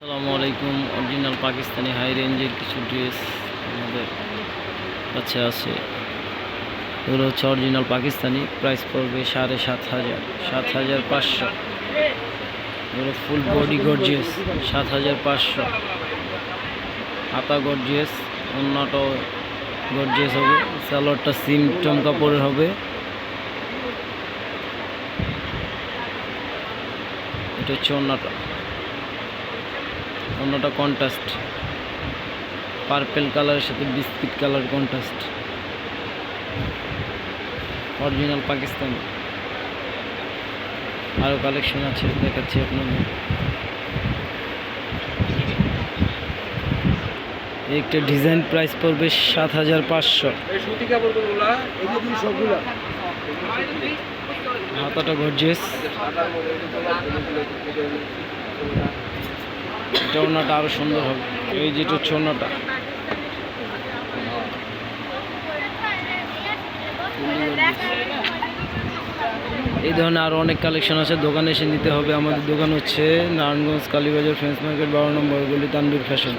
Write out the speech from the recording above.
আসসালামু আলাইকুম। Original Pakistani high রেঞ্জের কিছু ড্রেস আমাদের কাছে আছে। এগুলো হচ্ছে অরিজিনাল পাকিস্তানি, প্রাইস পড়বে 7,500, 7,500। এগুলো ফুল বডি গর্জিয়াস, 7,500। হাতা গর্জিয়াস, অন্যটাও গর্জিয়াস হবে। সালোয়ারটা সিম টম কাপড়ের হবে। এটা হচ্ছে অন্যটা কন্ট্রাস্ট, পার্পেল কালারের সাথে biscuit colour contrast, original Pakistani. আরও কালেকশন আছে, দেখাচ্ছি আপনাদের। একটা ডিজাইন প্রাইস পড়বে 7,500। হাতাটা গর্জিয়াস, এটা ওড়নাটা আরো সুন্দর হবে। এই যেটা হচ্ছে ওড়নাটা, এই ধরনের আরো অনেক কালেকশন আছে। দোকানে এসে নিতে হবে। আমাদের দোকান হচ্ছে নারায়ণগঞ্জ কালীবাজার ফ্রেন্ডস মার্কেট 12 নম্বর গলি, তানভীর ফ্যাশন।